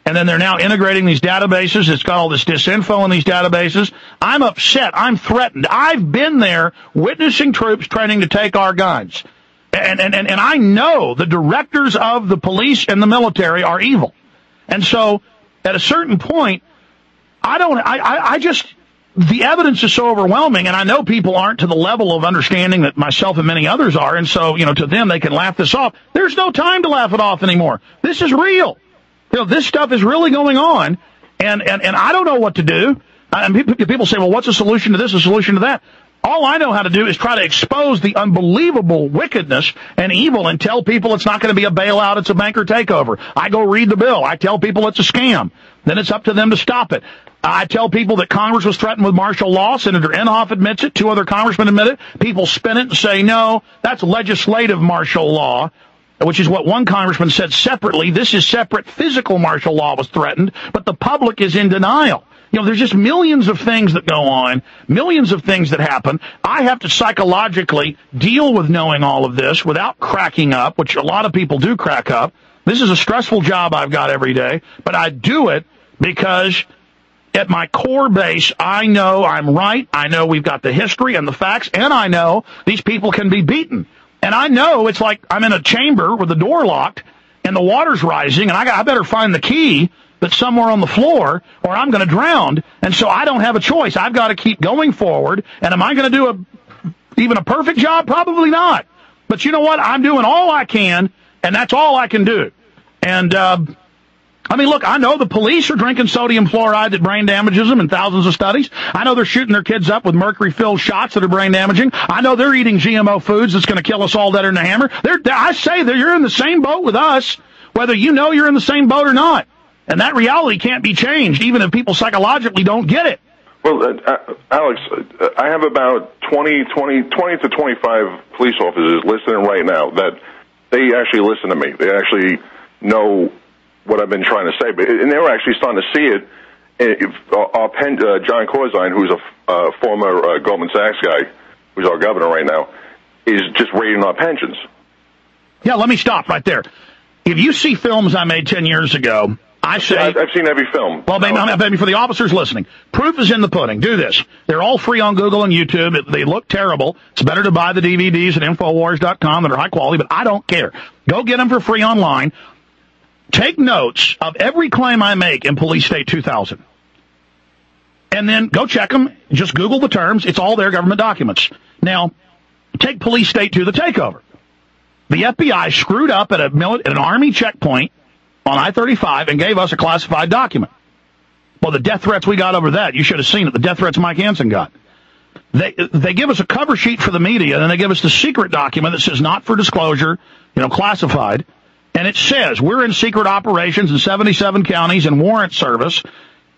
And then they're now integrating these databases. It's got all this disinfo in these databases. I'm upset. I'm threatened. I've been there witnessing troops training to take our guns. And I know the directors of the police and the military are evil. And so at a certain point, I just, the evidence is so overwhelming, and I know people aren't to the level of understanding that myself and many others are. And so, to them, they can laugh this off. There's no time to laugh it off anymore. This is real. This stuff is really going on, and I don't know what to do. And people say, well, what's the solution to this, a solution to that? All I know how to do is try to expose the unbelievable wickedness and evil and tell people it's not going to be a bailout, it's a banker takeover. I go read the bill. I tell people it's a scam. Then it's up to them to stop it. I tell people that Congress was threatened with martial law. Senator Inhofe admits it. 2 other congressmen admit it. People spin it and say, no, that's legislative martial law, which is what one congressman said separately. This is separate. Physical martial law was threatened, but the public is in denial. There's just millions of things that go on, millions of things that happen. I have to psychologically deal with knowing all of this without cracking up, which a lot of people do crack up. This is a stressful job I've got every day, but I do it because at my core base, I know I'm right. I know we've got the history and the facts, and I know these people can be beaten. And I know it's like I'm in a chamber with the door locked and the water's rising, and I better find the key that's somewhere on the floor or I'm going to drown. And so I don't have a choice. I've got to keep going forward. And am I going to do even a perfect job? Probably not. But you know what? I'm doing all I can, and that's all I can do. And, look, I know the police are drinking sodium fluoride that brain damages them in thousands of studies. I know they're shooting their kids up with mercury-filled shots that are brain damaging. I know they're eating GMO foods that's going to kill us all deader than a hammer. I say that you're in the same boat with us, whether you know you're in the same boat or not. And that reality can't be changed, even if people psychologically don't get it. Well, Alex, I have about 20 to 25 police officers listening right now that they actually listen to me. They actually know what I've been trying to say, and they were actually starting to see it. John Corzine, who's a former Goldman Sachs guy, who's our governor right now, is just raiding our pensions. Yeah, let me stop right there. If you see films I made 10 years ago, I say... I've seen every film. Well, maybe for the officers listening, proof is in the pudding. Do this. They're all free on Google and YouTube. They look terrible. It's better to buy the DVDs at Infowars.com that are high quality, but I don't care. Go get them for free online. Take notes of every claim I make in Police State 2000. And then go check them. Just Google the terms. It's all there, government documents. Now, take Police State 2, the takeover. The FBI screwed up at an Army checkpoint on I-35 and gave us a classified document. Well, the death threats we got over that, you should have seen it, the death threats Mike Hansen got. They give us a cover sheet for the media, and then they give us the secret document that says not for disclosure, classified. And it says we're in secret operations in 77 counties and warrant service.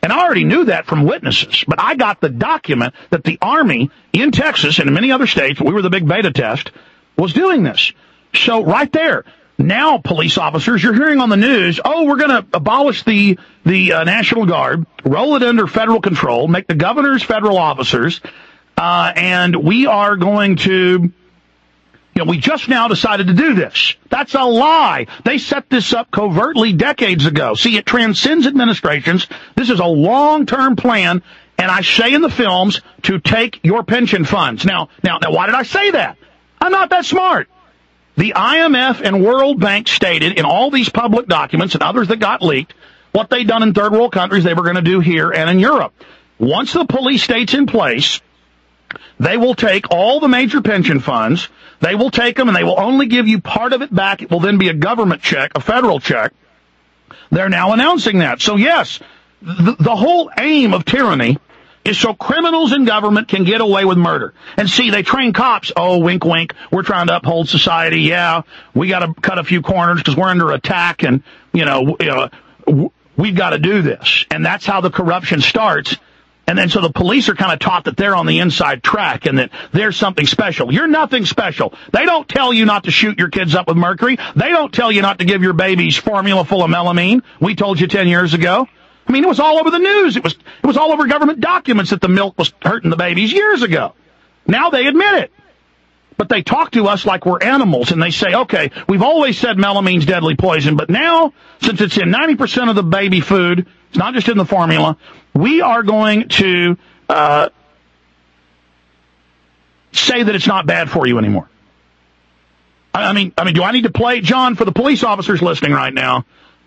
And I already knew that from witnesses, but I got the document that the Army in Texas and in many other states, we were the big beta test, was doing this. So right there, now police officers, you're hearing on the news, we're going to abolish the National Guard, roll it under federal control, make the governors federal officers, and we are going to... we just now decided to do this. That's a lie. They set this up covertly decades ago. See, it transcends administrations. This is a long-term plan, and I say in the films to take your pension funds. Now, why did I say that? I'm not that smart. The IMF and World Bank stated in all these public documents and others that got leaked what they'd done in third world countries they were going to do here and in Europe. Once the police state's in place, they will take all the major pension funds, they will take them, and they will only give you part of it back. It will then be a government check, a federal check. They're now announcing that. So, yes, the whole aim of tyranny is so criminals in government can get away with murder. And see, they train cops. Oh, wink, wink. We're trying to uphold society. Yeah, we got to cut a few corners because we're under attack, and, we've got to do this. And that's how the corruption starts. And then so the police are kind of taught that they're on the inside track and that there's something special. You're nothing special. They don't tell you not to shoot your kids up with mercury. They don't tell you not to give your babies formula full of melamine. We told you 10 years ago. I mean, it was all over the news. It was all over government documents that the milk was hurting the babies years ago. Now they admit it. But they talk to us like we're animals, and they say, okay, we've always said melamine's deadly poison, but now, since it's in 90% of the baby food, it's not just in the formula, we are going to say that it's not bad for you anymore. I mean, do I need to play, John, for the police officers listening right now,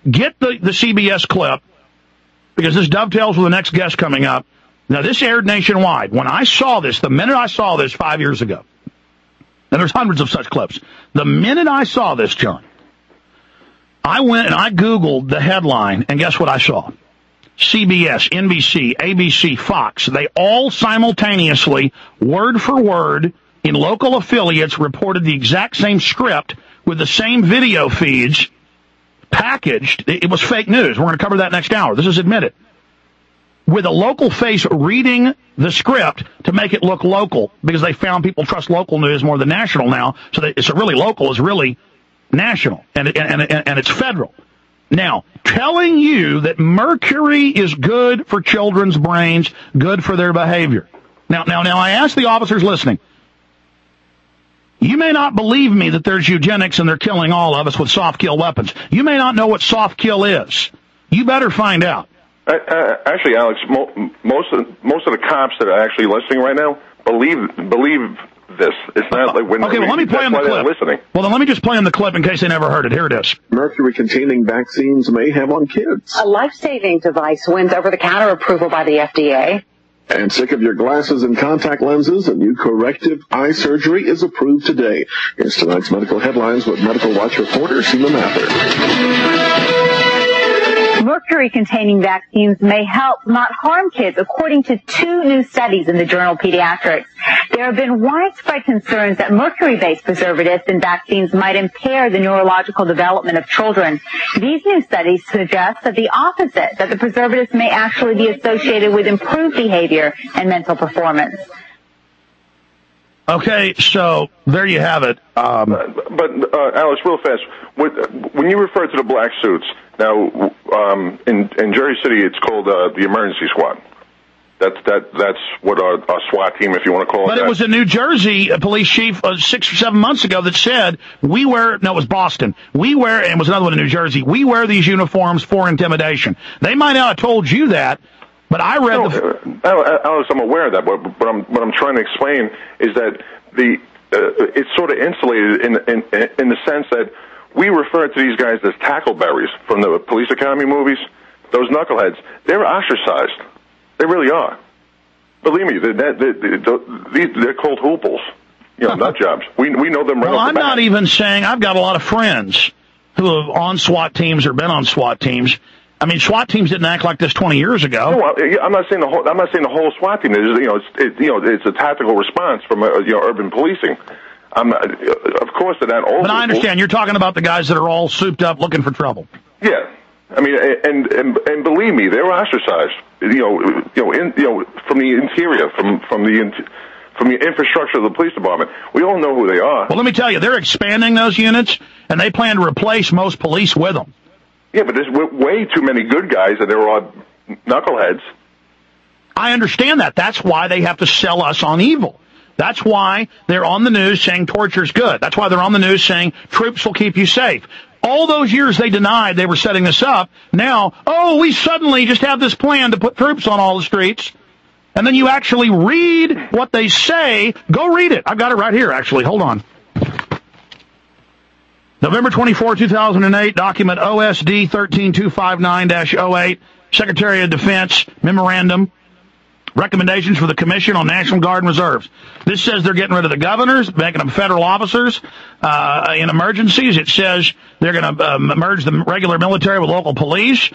get the CBS clip, because this dovetails with the next guest coming up. Now, this aired nationwide. When I saw this, the minute I saw this 5 years ago, and there's hundreds of such clips, the minute I saw this, John, I went and I Googled the headline, and guess what I saw? CBS, NBC, ABC, Fox, they all simultaneously, word for word, in local affiliates, reported the exact same script with the same video feeds packaged. It was fake news. We're going to cover that next hour. This is admitted. With a local face reading the script to make it look local, because they found people trust local news more than national now. So it's really local is really national, and it's federal. Now, telling you that mercury is good for children's brains, good for their behavior. Now, I ask the officers listening, you may not believe me that there's eugenics and they're killing all of us with soft kill weapons. You may not know what soft kill is. You better find out. Actually, Alex, most of the cops that are actually listening right now believe this. It's not like when okay. Well, let me play them the clip. Listening. Well, then let me just play them the clip in case they never heard it. Here it is. Mercury-containing vaccines may have on kids. A life-saving device wins over-the-counter approval by the FDA. And sick of your glasses and contact lenses? A new corrective eye surgery is approved today. Here's tonight's medical headlines with Medical Watch reporter Seema Mather. Mercury-containing vaccines may help, not harm kids, according to 2 new studies in the journal Pediatrics. There have been widespread concerns that mercury-based preservatives in vaccines might impair the neurological development of children. These new studies suggest that the opposite, that the preservatives may actually be associated with improved behavior and mental performance. Okay, so there you have it. But Alice, real fast, when you refer to the black suits, now in Jersey City, it's called the emergency squad. That's what our SWAT team, if you want to call it. But it was a New Jersey police chief 6 or 7 months ago that said it was Boston. And it was another one in New Jersey. We wear these uniforms for intimidation. They might not have told you that. But I read Alice, I'm aware of that. But what I'm trying to explain is that it's sort of insulated in the sense that we refer to these guys as tackleberries from the Police Academy movies. Those knuckleheads, they're ostracized. They really are. Believe me, they're called hooples. Nut jobs. We know them right off the bat. I'm not even saying I've got a lot of friends who are on SWAT teams or been on SWAT teams. I mean, SWAT teams didn't act like this 20 years ago. No, I'm not saying the whole SWAT team. It's a tactical response from urban policing. Of course, that all. But I understand you're talking about the guys that are all souped up looking for trouble. Yeah, I mean, and believe me, they're ostracized. From the interior, from the infrastructure of the police department. We all know who they are. Well, let me tell you, they're expanding those units, and they plan to replace most police with them. Yeah, but there's way too many good guys, and they're all knuckleheads. I understand that. That's why they have to sell us on evil. That's why they're on the news saying torture's good. That's why they're on the news saying troops will keep you safe. All those years they denied they were setting this up. Now, we suddenly just have this plan to put troops on all the streets. And then you actually read what they say. Go read it. I've got it right here, actually. Hold on. November 24, 2008, document OSD 13259-08, Secretary of Defense memorandum, recommendations for the Commission on National Guard and Reserves. This says they're getting rid of the governors, making them federal officers in emergencies. It says they're going to merge the regular military with local police.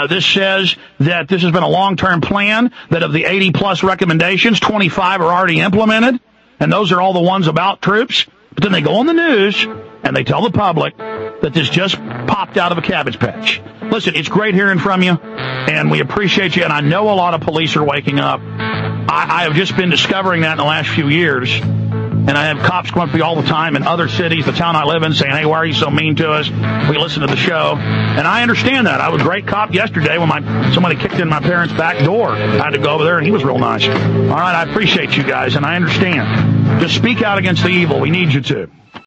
This says that this has been a long-term plan, that of the 80-plus recommendations, 25 are already implemented, and those are all the ones about troops. But then they go on the news and they tell the public that this just popped out of a cabbage patch. Listen, it's great hearing from you, and we appreciate you, and I know a lot of police are waking up. I have just been discovering that in the last few years, and I have cops come up to me all the time in other cities, the town I live in, saying, hey, why are you so mean to us? We listen to the show, and I understand that. I was a great cop yesterday when somebody kicked in my parents' back door. I had to go over there, and he was real nice. All right, I appreciate you guys, and I understand. to speak out against the evil. We need you to.